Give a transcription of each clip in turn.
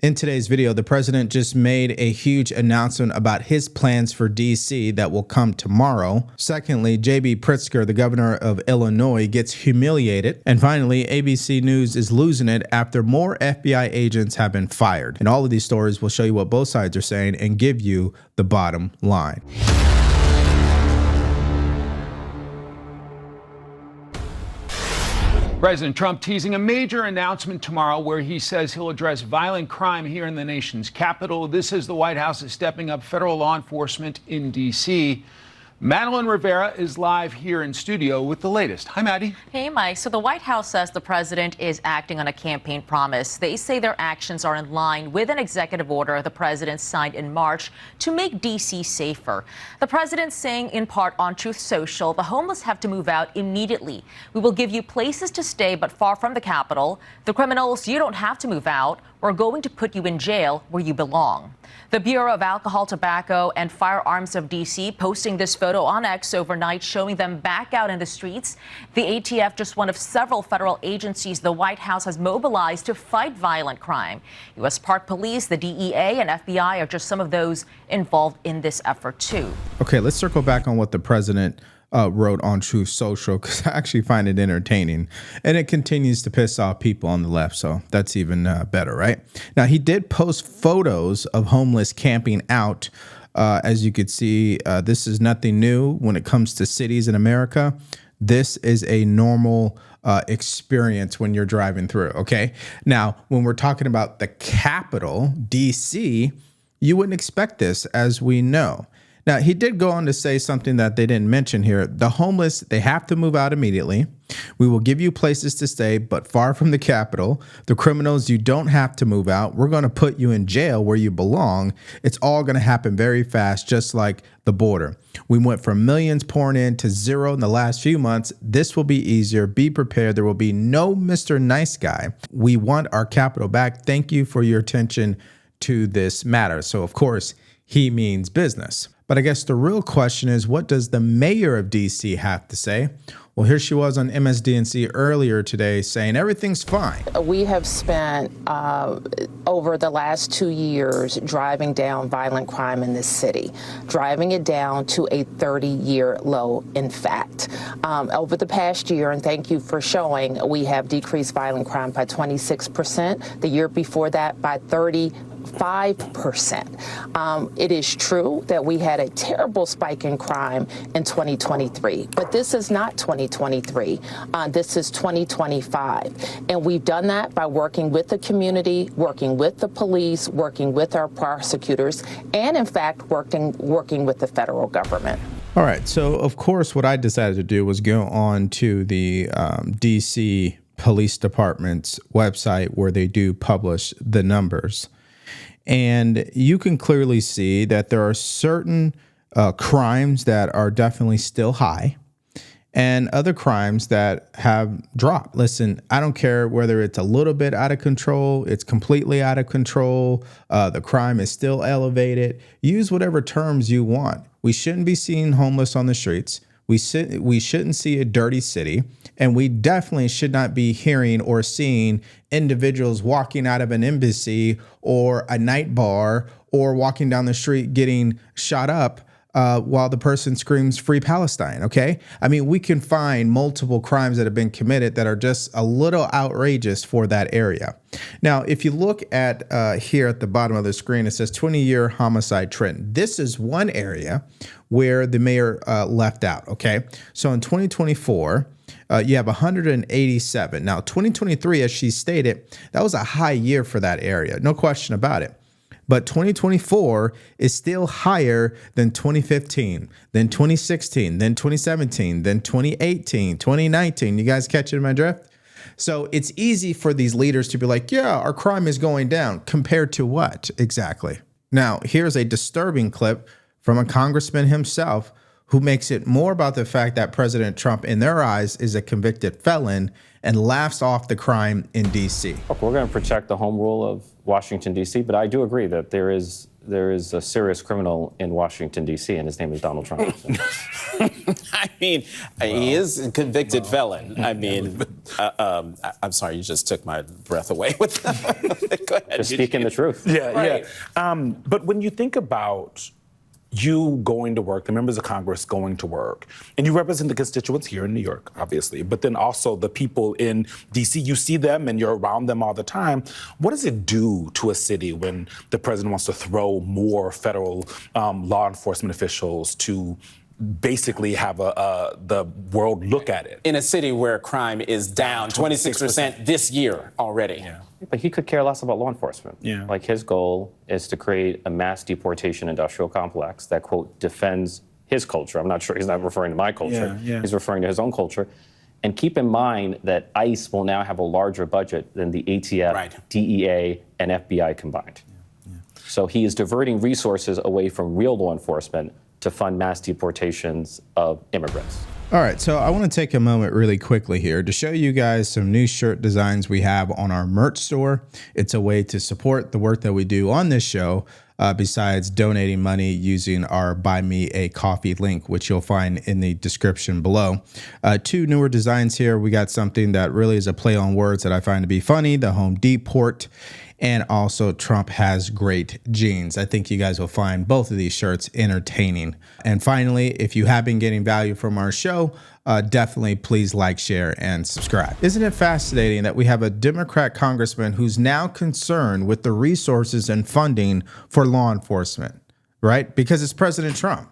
In today's video, the president just made a huge announcement about his plans for DC that will come tomorrow. Secondly, JB Pritzker, the governor of Illinois, gets humiliated. And finally, ABC News is losing it after more FBI agents have been fired. And all of these stories will show you what both sides are saying and give you the bottom line. President Trump teasing a major announcement tomorrow where he says he'll address violent crime here in the nation's capital. This is the White House is stepping up federal law enforcement in D.C. Madeline Rivera is live here in studio with the latest. Hi, Maddie. Hey, Mike. So the White House says the president is acting on a campaign promise. They say their actions are in line with an executive order the president signed in March to make D.C. safer. The president saying in part on Truth Social, the homeless have to move out immediately. We will give you places to stay, but far from the Capitol. The criminals, you don't have to move out. We're going to put you in jail where you belong. The Bureau of Alcohol, Tobacco, and Firearms of D.C. posting this photo on X overnight showing them back out in the streets. The ATF, just one of several federal agencies the White House has mobilized to fight violent crime. U.S. Park Police, the DEA, and FBI are just some of those involved in this effort, too. Okay, let's circle back on what the president wrote on Truth Social, because I actually find it entertaining, and it continues to piss off people on the left, so that's even better, right? Now, he did post photos of homeless camping out. As you could see, this is nothing new when it comes to cities in America. This is a normal experience when you're driving through, okay? Now, when we're talking about the capital, D.C., you wouldn't expect this, as we know. Now, he did go on to say something that they didn't mention here. The homeless, they have to move out immediately. We will give you places to stay, but far from the Capitol. The criminals, you don't have to move out. We're going to put you in jail where you belong. It's all going to happen very fast, just like the border. We went from millions pouring in to zero in the last few months. This will be easier. Be prepared. There will be no Mr. Nice Guy. We want our Capitol back. Thank you for your attention to this matter. So, of course, he means business. But I guess the real question is, what does the mayor of D.C. have to say? Well, here she was on MSNBC earlier today saying everything's fine. We have spent over the last 2 years driving down violent crime in this city, driving it down to a 30-year low, in fact. Over the past year, and thank you for showing, we have decreased violent crime by 26%. The year before that by 35%. It is true that we had a terrible spike in crime in 2023, but this is not 2023. This is 2025. And we've done that by working with the community, working with the police, working with our prosecutors, and in fact, working with the federal government. All right. So, of course, what I decided to do was go on to the D.C. Police Department's website where they do publish the numbers. And you can clearly see that there are certain crimes that are definitely still high and other crimes that have dropped. Listen, I don't care whether it's a little bit out of control, it's completely out of control, the crime is still elevated. Use whatever terms you want. We shouldn't be seeing homeless on the streets. We shouldn't see a dirty city, and we definitely should not be hearing or seeing individuals walking out of an embassy or a night bar or walking down the street getting shot up while the person screams "Free Palestine." Okay, I mean, we can find multiple crimes that have been committed that are just a little outrageous for that area. Now, if you look at here at the bottom of the screen, it says 20-year homicide trend. This is one area where the mayor left out. Okay, so in 2024, you have 187. Now, 2023, as she stated, that was a high year for that area. No question about it. But 2024 is still higher than 2015, then 2016, then 2017, then 2018, 2019. You guys catching my drift? So it's easy for these leaders to be like, yeah, our crime is going down. Compared to what exactly? Now, here's a disturbing clip from a congressman himself who makes it more about the fact that President Trump, in their eyes, is a convicted felon and laughs off the crime in D.C. Look, we're going to protect the home rule of Washington, D.C., but I do agree that there is a serious criminal in Washington, D.C., and his name is Donald Trump. So. I mean, he is a convicted felon. I mean, I'm sorry, you just took my breath away with that. Go ahead. Just speaking the truth. Yeah. But when you think about you going to work, the members of Congress going to work, and you represent the constituents here in New York, obviously, but then also the people in D.C., you see them and you're around them all the time. What does it do to a city when the president wants to throw more federal law enforcement officials to basically have the world look at it? In a city where crime is down 26% this year already. Yeah. But he could care less about law enforcement. Yeah. Like, his goal is to create a mass deportation industrial complex that, quote, defends his culture. I'm not sure, he's not referring to my culture. Yeah. He's referring to his own culture. And keep in mind that ICE will now have a larger budget than the ATF, Right. DEA, and FBI combined. So he is diverting resources away from real law enforcement to fund mass deportations of immigrants. All right, so I want to take a moment really quickly here to show you guys some new shirt designs we have on our merch store. It's a way to support the work that we do on this show, besides donating money using our Buy Me a Coffee link, which you'll find in the description below. Two newer designs here. We got something that really is a play on words that I find to be funny, the Home Depot, and also Trump has great jeans. I think you guys will find both of these shirts entertaining. And finally, if you have been getting value from our show, definitely please like, share, and subscribe. Isn't it fascinating that we have a Democrat congressman who's now concerned with the resources and funding for law enforcement, right? Because it's President Trump.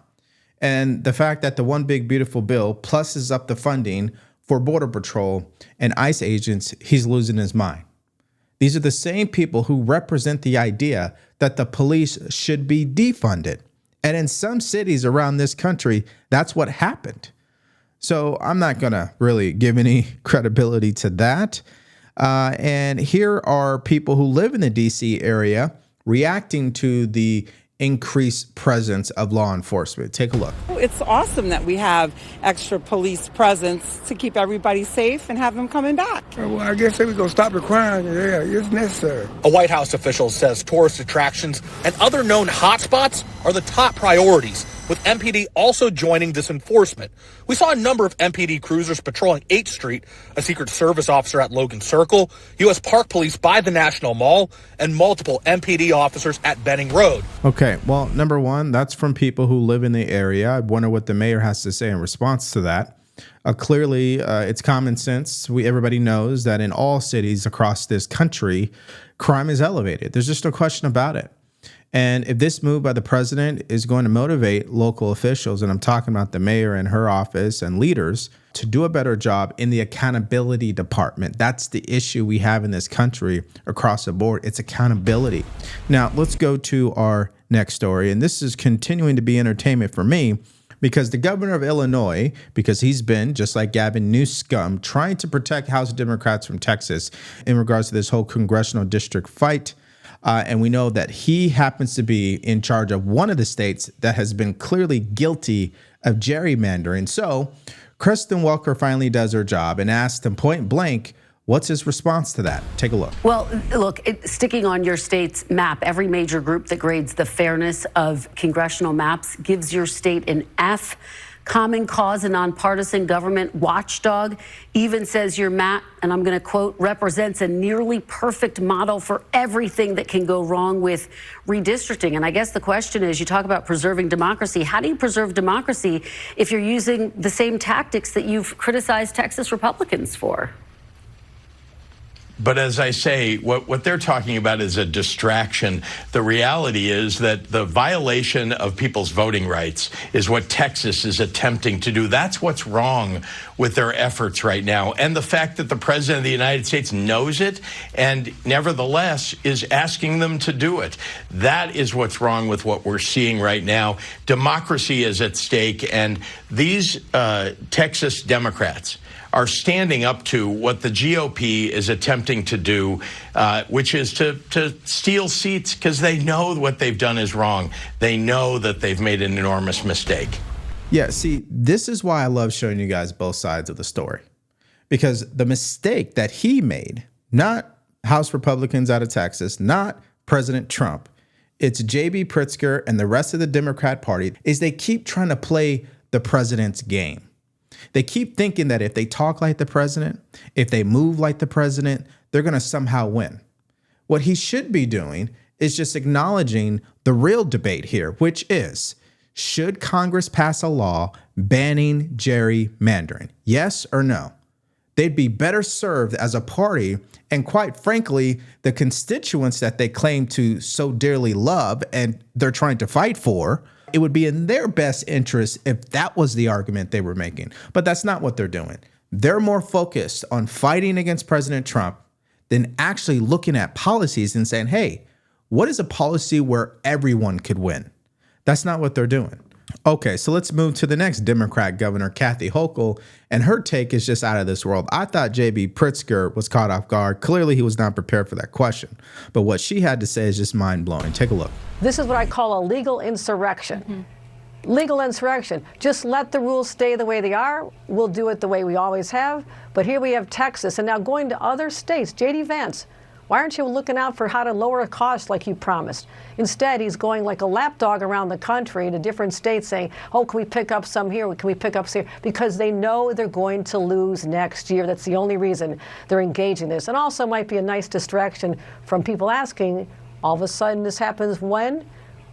And the fact that the one big beautiful bill pluses up the funding for Border Patrol and ICE agents, he's losing his mind. These are the same people who represent the idea that the police should be defunded. And in some cities around this country, that's what happened. So I'm not going to really give any credibility to that. And here are people who live in the D.C. area reacting to the increased presence of law enforcement. Take a look. It's awesome that we have extra police presence to keep everybody safe and have them coming back. Well, I guess if we're going to stop the crime, yeah, it's necessary. A White House official says tourist attractions and other known hotspots are the top priorities, with MPD also joining this enforcement. We saw a number of MPD cruisers patrolling 8th Street, a Secret Service officer at Logan Circle, U.S. Park Police by the National Mall, and multiple MPD officers at Benning Road. Okay, well, number one, that's from people who live in the area. I wonder what the mayor has to say in response to that. Clearly, it's common sense. Everybody knows that in all cities across this country, crime is elevated. There's just no question about it. And if this move by the president is going to motivate local officials, and I'm talking about the mayor and her office and leaders, to do a better job in the accountability department. That's the issue we have in this country across the board. It's accountability. Now, let's go to our next story. And this is continuing to be entertainment for me, because the governor of Illinois, because he's been, just like Gavin Newsom, trying to protect House Democrats from Texas in regards to this whole congressional district fight. And we know that he happens to be in charge of one of the states that has been clearly guilty of gerrymandering. So Kristen Welker finally does her job and asked him point blank, what's his response to that? Take a look. Well, look, sticking on your state's map, every major group that grades the fairness of congressional maps gives your state an F. Common Cause, a nonpartisan government watchdog, even says your map, and I'm going to quote, represents a nearly perfect model for everything that can go wrong with redistricting. And I guess the question is, you talk about preserving democracy. How do you preserve democracy if you're using the same tactics that you've criticized Texas Republicans for? But as I say, what they're talking about is a distraction. The reality is that the violation of people's voting rights is what Texas is attempting to do. That's what's wrong with their efforts right now. And the fact that the president of the United States knows it and nevertheless is asking them to do it. That is what's wrong with what we're seeing right now. Democracy is at stake, and these Texas Democrats are standing up to what the GOP is attempting to do, which is to steal seats, because they know what they've done is wrong. They know that they've made an enormous mistake. Yeah, see, this is why I love showing you guys both sides of the story, because the mistake that he made, not House Republicans out of Texas, not President Trump, it's J.B. Pritzker and the rest of the Democrat Party, is they keep trying to play the president's game. They keep thinking that if they talk like the president, if they move like the president, they're going to somehow win. What he should be doing is just acknowledging the real debate here, which is, should Congress pass a law banning gerrymandering? Yes or no? They'd be better served as a party, and quite frankly, the constituents that they claim to so dearly love and they're trying to fight for, it would be in their best interest if that was the argument they were making. But that's not what they're doing. They're more focused on fighting against President Trump than actually looking at policies and saying, hey, what is a policy where everyone could win? That's not what they're doing. Okay, so let's move to the next Democrat governor, Kathy Hochul, and her take is just out of this world. I thought J.B. Pritzker was caught off guard. Clearly, he was not prepared for that question. But what she had to say is just mind-blowing. Take a look. This is what I call a legal insurrection. Legal insurrection. Just let the rules stay the way they are. We'll do it the way we always have. But here we have Texas, and now going to other states. J.D. Vance, why aren't you looking out for how to lower costs like you promised? Instead, he's going like a lapdog around the country to different states saying, oh, can we pick up some here? Can we pick up some here? Because they know they're going to lose next year. That's the only reason they're engaging this. And also might be a nice distraction from people asking, all of a sudden this happens when?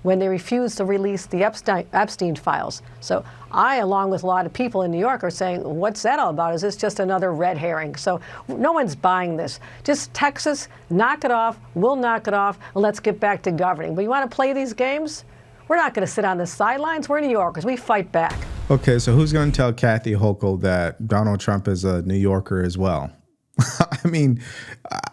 When they refuse to release the Epstein files. So I, along with a lot of people in New York, are saying, what's that all about? Is this just another red herring? So no one's buying this. Just Texas, knock it off, we'll knock it off, and let's get back to governing. But you want to play these games? We're not going to sit on the sidelines. We're New Yorkers. We fight back. Okay, so who's going to tell Kathy Hochul that Donald Trump is a New Yorker as well? I mean,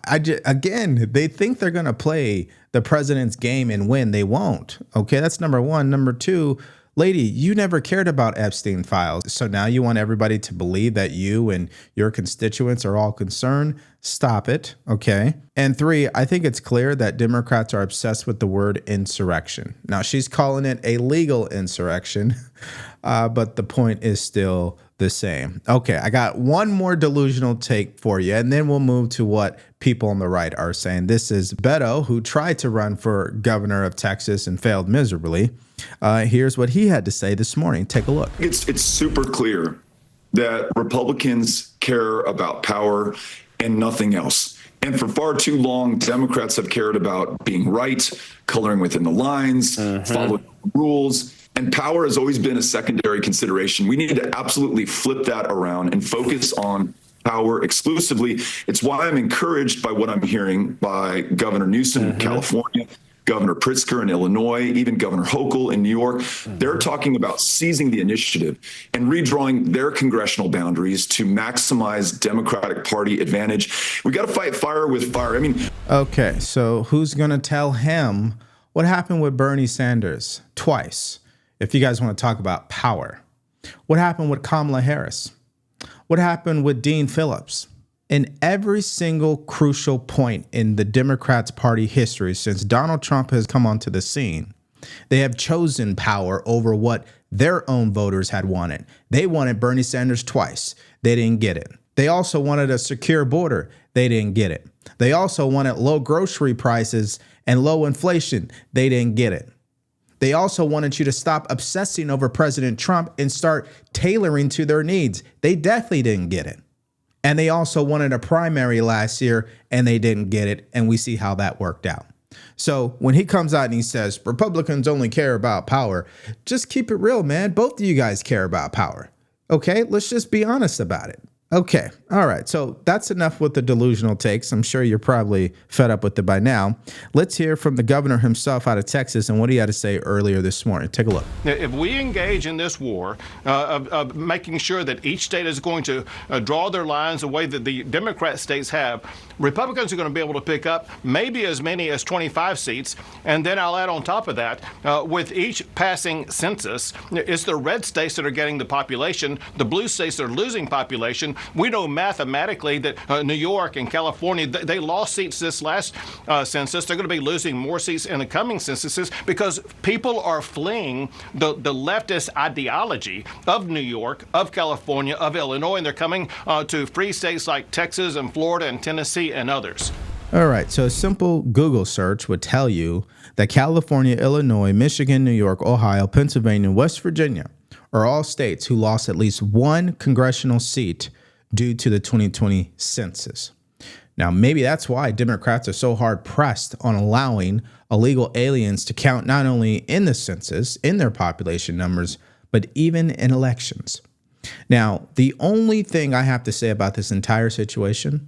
again, they think they're going to play the president's game and win. They won't. Okay, that's number one. Number two, lady, you never cared about Epstein files. So now you want everybody to believe that you and your constituents are all concerned? Stop it. Okay. And three, I think it's clear that Democrats are obsessed with the word insurrection. Now, she's calling it a legal insurrection, but the point is still the same. Okay, I got one more delusional take for you, and then we'll move to what people on the right are saying. This is Beto, who tried to run for governor of Texas and failed miserably. Here's what he had to say this morning. Take a look. It's super clear that Republicans care about power and nothing else. And for far too long, Democrats have cared about being right, coloring within the lines, following the rules. And power has always been a secondary consideration. We need to absolutely flip that around and focus on power exclusively. It's why I'm encouraged by what I'm hearing by Governor Newsom in California, Governor Pritzker in Illinois, even Governor Hochul in New York. They're talking about seizing the initiative and redrawing their congressional boundaries to maximize Democratic Party advantage. We got to fight fire with fire. I mean, okay, so who's going to tell him what happened with Bernie Sanders twice? If you guys want to talk about power, what happened with Kamala Harris? What happened with Dean Phillips? In every single crucial point in the Democrats' party history since Donald Trump has come onto the scene, they have chosen power over what their own voters had wanted. They wanted Bernie Sanders twice. They didn't get it. They also wanted a secure border. They didn't get it. They also wanted low grocery prices and low inflation. They didn't get it. They also wanted you to stop obsessing over President Trump and start tailoring to their needs. They definitely didn't get it. And they also wanted a primary last year, and they didn't get it. And we see how that worked out. So when he comes out and he says, Republicans only care about power, just keep it real, man. Both of you guys care about power. Okay, let's just be honest about it. Okay. All right. So that's enough with the delusional takes. I'm sure you're probably fed up with it by now. Let's hear from the governor himself out of Texas and what he had to say earlier this morning. Take a look. If we engage in this war of making sure that each state is going to draw their lines the way that the Democrat states have, Republicans are going to be able to pick up maybe as many as 25 seats. And then I'll add on top of that, with each passing census, it's the red states that are getting the population, the blue states that are losing population. We know mathematically that New York and California, they lost seats this last census. They're going to be losing more seats in the coming censuses because people are fleeing the leftist ideology of New York, of California, of Illinois, and they're coming to free states like Texas and Florida and Tennessee and others. All right, so a simple Google search would tell you that California, Illinois, Michigan, New York, Ohio, Pennsylvania, West Virginia are all states who lost at least one congressional seat due to the 2020 census. Now, maybe that's why Democrats are so hard pressed on allowing illegal aliens to count not only in the census, in their population numbers, but even in elections. Now, the only thing I have to say about this entire situation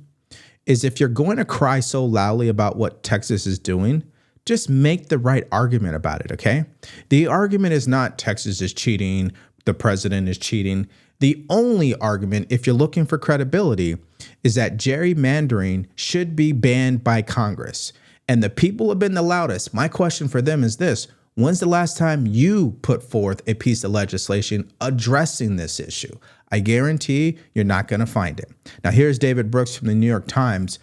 is if you're going to cry so loudly about what Texas is doing, just make the right argument about it, okay? The argument is not Texas is cheating, the president is cheating. The only argument, if you're looking for credibility, is that gerrymandering should be banned by Congress. And the people have been the loudest. My question for them is this: when's the last time you put forth a piece of legislation addressing this issue? I guarantee you're not going to find it. Now, here's David Brooks from the New York Times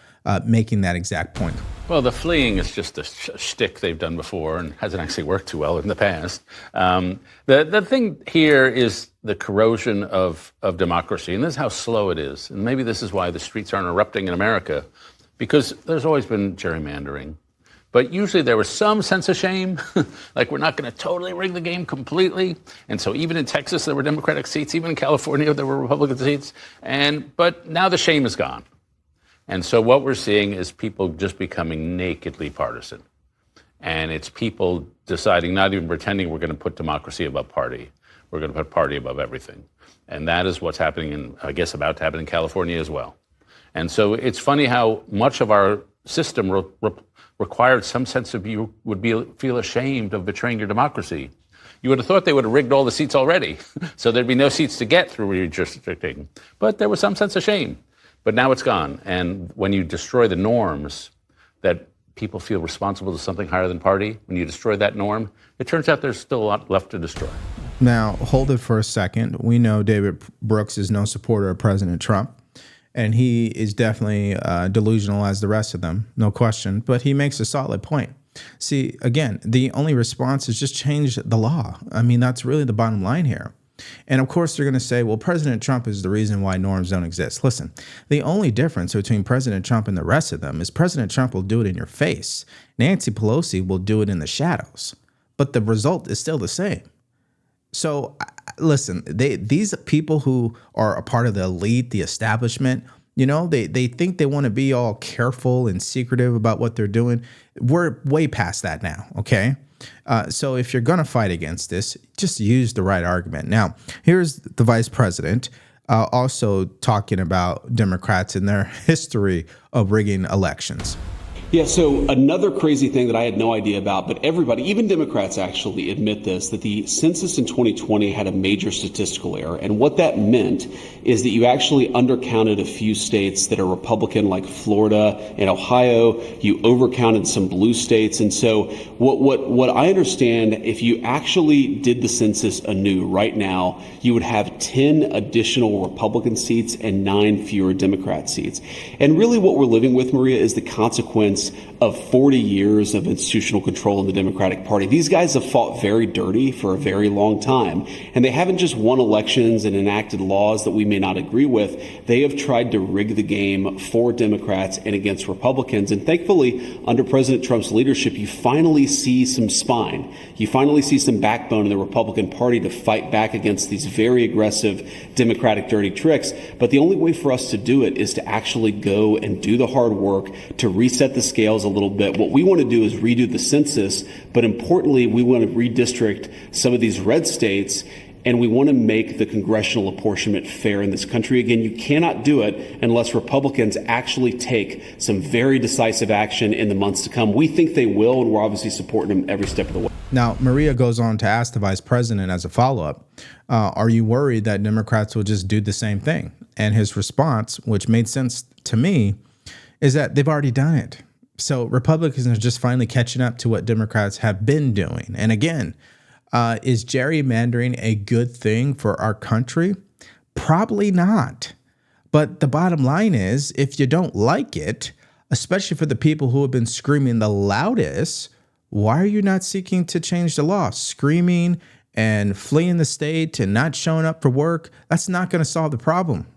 making that exact point. Well, the fleeing is just a shtick they've done before and hasn't actually worked too well in the past. The thing here is the corrosion of democracy, and this is how slow it is. And maybe this is why the streets aren't erupting in America, because there's always been gerrymandering. But usually there was some sense of shame, like we're not going to totally rig the game completely. And so even in Texas, there were Democratic seats. Even in California, there were Republican seats. But now the shame is gone. And so what we're seeing is people just becoming nakedly partisan. And it's people deciding, not even pretending we're going to put democracy above party. We're going to put party above everything. And that is what's happening in, I guess, about to happen in California as well. And so it's funny how much of our system required some sense of you would feel ashamed of betraying your democracy. You would have thought they would have rigged all the seats already, so there'd be no seats to get through redistricting. But there was some sense of shame. But now it's gone. And when you destroy the norms that people feel responsible to something higher than party, when you destroy that norm, it turns out there's still a lot left to destroy. Now, hold it for a second. We know David Brooks is no supporter of President Trump, and he is definitely delusional as the rest of them, no question. But he makes a solid point. See, again, the only response is just change the law. I mean, that's really the bottom line here. And of course, they're going to say, well, President Trump is the reason why norms don't exist. Listen, the only difference between President Trump and the rest of them is President Trump will do it in your face. Nancy Pelosi will do it in the shadows. But the result is still the same. So listen, these people who are a part of the elite, the establishment, you know, they think they want to be all careful and secretive about what they're doing. We're way past that now, okay? So if you're going to fight against this, just use the right argument. Now, here's the vice president also talking about Democrats and their history of rigging elections. Yeah, so another crazy thing that I had no idea about, but everybody, even Democrats actually admit this, that the census in 2020 had a major statistical error. And what that meant is that you actually undercounted a few states that are Republican, like Florida and Ohio. You overcounted some blue states. And so what I understand, if you actually did the census anew right now, you would have 10 additional Republican seats and 9 fewer Democrat seats. And really what we're living with, Maria, is the consequence of 40 years of institutional control in the Democratic Party. These guys have fought very dirty for a very long time, and they haven't just won elections and enacted laws that we may not agree with. They have tried to rig the game for Democrats and against Republicans. And thankfully, under President Trump's leadership, you finally see some spine. You finally see some backbone in the Republican Party to fight back against these very aggressive Democratic dirty tricks. But the only way for us to do it is to actually go and do the hard work to reset the scales a little bit. What we want to do is redo the census, but importantly, we want to redistrict some of these red states, and we want to make the congressional apportionment fair in this country. Again, you cannot do it unless Republicans actually take some very decisive action in the months to come. We think they will, and we're obviously supporting them every step of the way. Now, Maria goes on to ask the vice president as a follow-up, are you worried that Democrats will just do the same thing? And his response, which made sense to me, is that they've already done it. So Republicans are just finally catching up to what Democrats have been doing. And again, is gerrymandering a good thing for our country? Probably not. But the bottom line is, if you don't like it, especially for the people who have been screaming the loudest, why are you not seeking to change the law? Screaming and fleeing the state and not showing up for work, that's not going to solve the problem.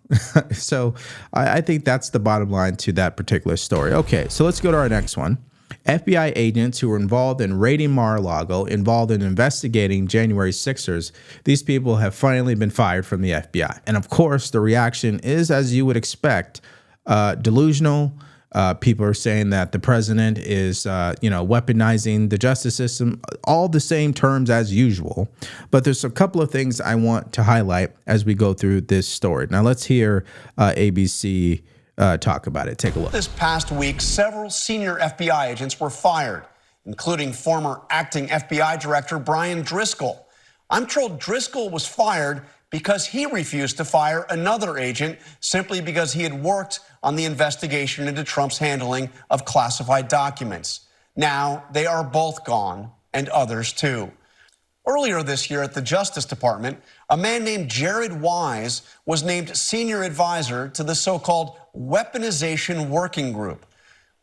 So I think that's the bottom line to that particular story. Okay, so let's go to our next one. FBI agents who were involved in raiding Mar-a-Lago, involved in investigating January 6ers, these people have finally been fired from the FBI. And of course, the reaction is, as you would expect, delusional. People are saying that the president is, weaponizing the justice system, all the same terms as usual. But there's a couple of things I want to highlight as we go through this story. Now, let's hear ABC talk about it. Take a look. This past week, several senior FBI agents were fired, including former acting FBI director Brian Driscoll. I'm told Driscoll was fired because he refused to fire another agent simply because he had worked on the investigation into Trump's handling of classified documents. Now they are both gone, and others too. Earlier this year at the Justice Department, a man named Jared Wise was named senior advisor to the so-called Weaponization Working Group.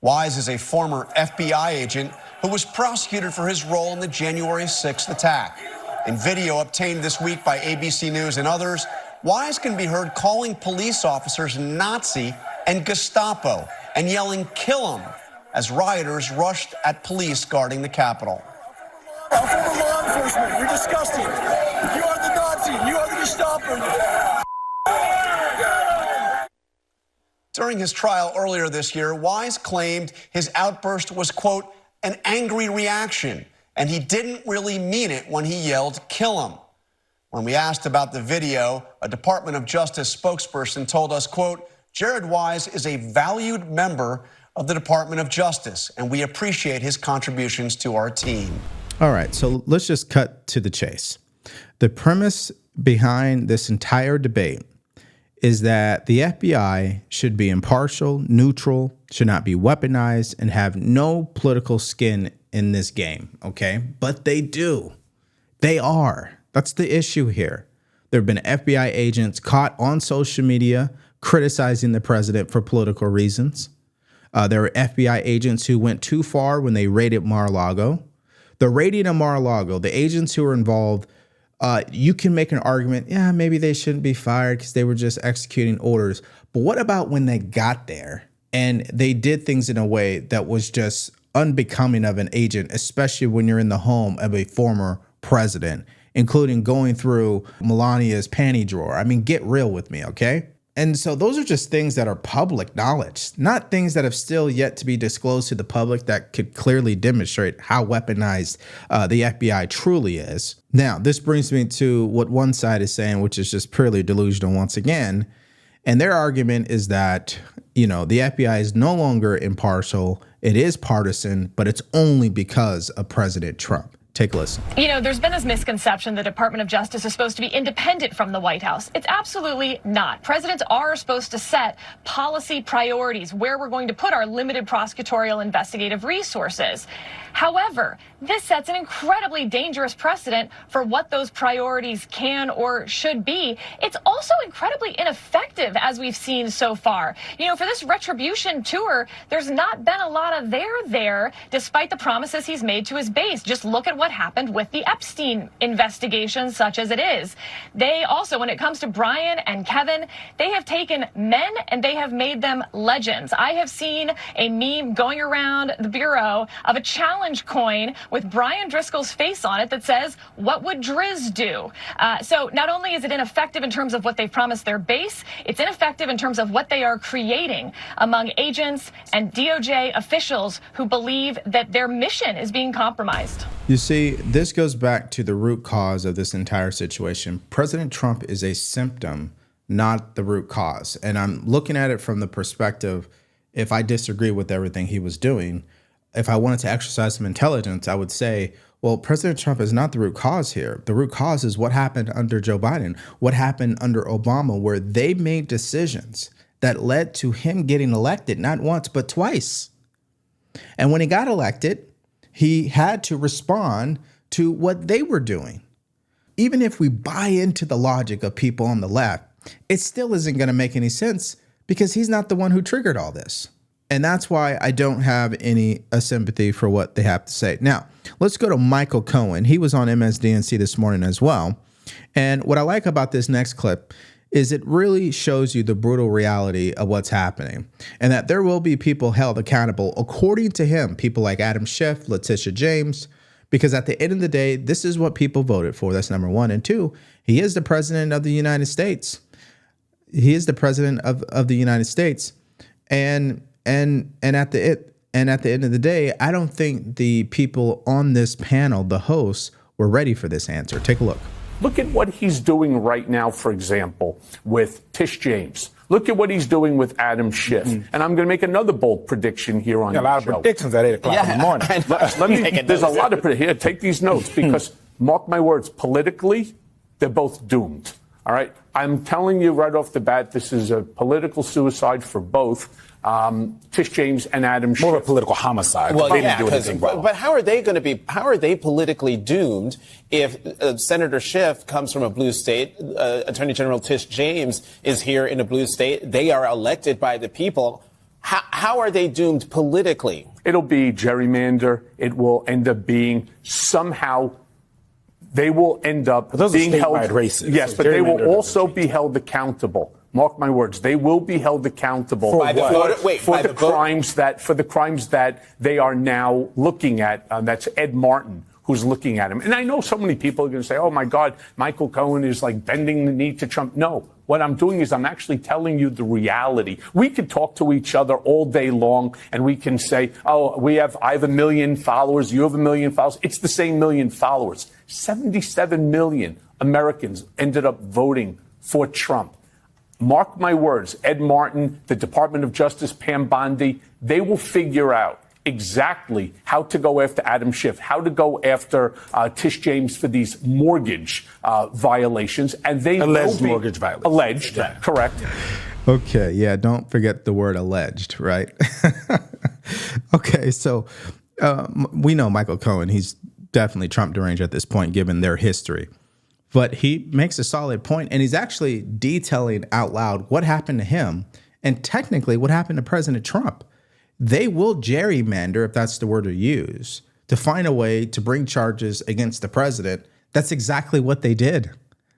Wise is a former FBI agent who was prosecuted for his role in the January 6th attack. In video obtained this week by ABC News and others, Wise can be heard calling police officers Nazi and Gestapo and yelling, "Kill him," as rioters rushed at police guarding the Capitol. Former law enforcement, you're disgusting. You are the Nazi. You are the Gestapo. During his trial earlier this year, Wise claimed his outburst was, quote, an angry reaction, and he didn't really mean it when he yelled, "Kill him." When we asked about the video, a Department of Justice spokesperson told us, quote, Jared Wise is a valued member of the Department of Justice, and we appreciate his contributions to our team. All right, so let's just cut to the chase. The premise behind this entire debate is that the FBI should be impartial, neutral, should not be weaponized, and have no political skin in this game, okay? But they do. They are. That's the issue here. There have been FBI agents caught on social media criticizing the president for political reasons. There were FBI agents who went too far when they raided Mar-a-Lago. The raiding of Mar-a-Lago, the agents who were involved, you can make an argument, yeah, maybe they shouldn't be fired because they were just executing orders. But what about when they got there and they did things in a way that was just unbecoming of an agent, especially when you're in the home of a former president, including going through Melania's panty drawer? I mean, get real with me, okay? And so those are just things that are public knowledge, not things that have still yet to be disclosed to the public that could clearly demonstrate how weaponized the FBI truly is. Now, this brings me to what one side is saying, which is just purely delusional once again. And their argument is that, the FBI is no longer impartial. It is partisan, but it's only because of President Trump. Take a listen. There's been this misconception the Department of Justice is supposed to be independent from the White House. It's absolutely not. Presidents are supposed to set policy priorities where we're going to put our limited prosecutorial investigative resources. However, this sets an incredibly dangerous precedent for what those priorities can or should be. It's also incredibly ineffective, as we've seen so far. For this retribution tour, there's not been a lot of there, despite the promises he's made to his base. Just look at what happened with the Epstein investigation, such as it is. They also, when it comes to Brian and Kevin, they have taken men and they have made them legends. I have seen a meme going around the Bureau of a challenge coin with Brian Driscoll's face on it that says, "What would Driz do?" So not only is it ineffective in terms of what they've promised their base, it's ineffective in terms of what they are creating among agents and DOJ officials who believe that their mission is being compromised. You see, this goes back to the root cause of this entire situation. President Trump is a symptom, not the root cause. And I'm looking at it from the perspective, if I disagree with everything he was doing, if I wanted to exercise some intelligence, I would say, well, President Trump is not the root cause here. The root cause is what happened under Joe Biden, what happened under Obama, where they made decisions that led to him getting elected, not once, but twice. And when he got elected, he had to respond to what they were doing. Even if we buy into the logic of people on the left, it still isn't going to make any sense because he's not the one who triggered all this. And that's why I don't have any sympathy for what they have to say. Now, let's go to Michael Cohen. He was on MSNBC this morning as well. And what I like about this next clip is it really shows you the brutal reality of what's happening, and that there will be people held accountable, according to him, people like Adam Schiff, Letitia James, because at the end of the day, this is what people voted for. That's number one. And two, he is the president of the United States. He is the president of the United States. And at the end of the day, I don't think the people on this panel, the hosts, were ready for this answer. Take a look. Look at what he's doing right now, for example, with Tish James. Look at what he's doing with Adam Schiff. And I'm going to make another bold prediction here on the show. A lot of predictions at 8 o'clock in the morning. There's a lot of predictions. Here, take these notes, because mark my words, politically, they're both doomed. All right? I'm telling you right off the bat, this is a political suicide for both. Tish James and Adam Schiff. More of a political homicide. Well, yeah, but how are they going to be? How are they politically doomed if Senator Schiff comes from a blue state? Attorney General Tish James is here in a blue state. They are elected by the people. How are they doomed politically? It'll be gerrymander. It will end up being somehow. They will end up being held races. Yes, but they will also be held accountable. Mark my words, they will be held accountable for the crimes that they are now looking at. That's Ed Martin who's looking at him. And I know so many people are going to say, oh, my God, Michael Cohen is like bending the knee to Trump. No, what I'm doing is I'm actually telling you the reality. We could talk to each other all day long and we can say, oh, I have 1 million followers. You have 1 million followers. It's the same 1 million followers. 77 million Americans ended up voting for Trump. Mark my words, Ed Martin, the Department of Justice, Pam Bondi, they will figure out exactly how to go after Adam Schiff, how to go after Tish James for these mortgage violations. And they alleged mortgage violations. Alleged, yeah. Correct. Okay, yeah, don't forget the word alleged, right? Okay, so we know Michael Cohen, he's definitely Trump deranged at this point, given their history. But he makes a solid point, and he's actually detailing out loud what happened to him and technically what happened to President Trump. They will gerrymander, if that's the word to use, to find a way to bring charges against the president. That's exactly what they did.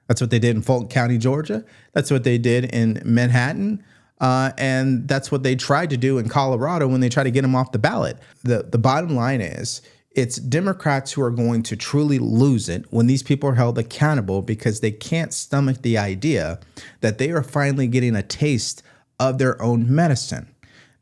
That's what they did in Fulton County, Georgia. That's what they did in Manhattan. And that's what they tried to do in Colorado when they tried to get him off the ballot. The bottom line is, it's Democrats who are going to truly lose it when these people are held accountable, because they can't stomach the idea that they are finally getting a taste of their own medicine.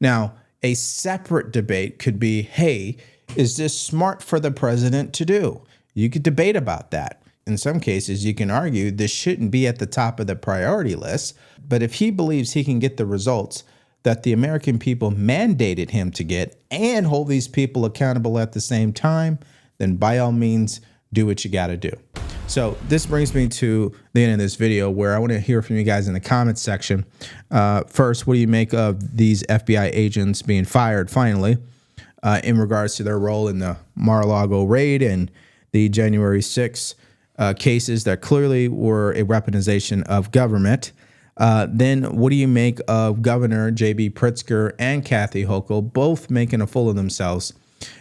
Now, a separate debate could be, hey, is this smart for the president to do? You could debate about that. In some cases, you can argue this shouldn't be at the top of the priority list. But if he believes he can get the results that the American people mandated him to get and hold these people accountable at the same time, then by all means, do what you got to do. So this brings me to the end of this video, where I want to hear from you guys in the comments section. First, what do you make of these FBI agents being fired finally in regards to their role in the Mar-a-Lago raid and the January 6th cases that clearly were a weaponization of government? Then what do you make of Governor J.B. Pritzker and Kathy Hochul both making a fool of themselves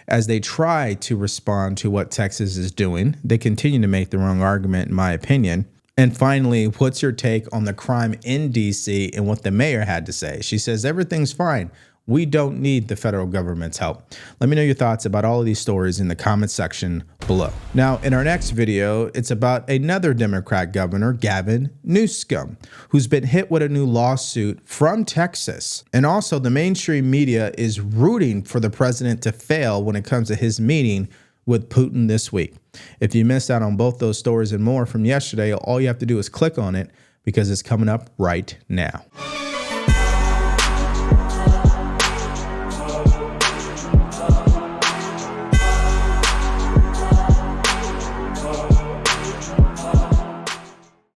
as they try to respond to what Texas is doing? They continue to make the wrong argument, in my opinion. And finally, what's your take on the crime in D.C. and what the mayor had to say? She says everything's fine. We don't need the federal government's help. Let me know your thoughts about all of these stories in the comment section below. Now, in our next video, it's about another Democrat governor, Gavin Newsom, who's been hit with a new lawsuit from Texas. And also, the mainstream media is rooting for the president to fail when it comes to his meeting with Putin this week. If you missed out on both those stories and more from yesterday, all you have to do is click on it, because it's coming up right now.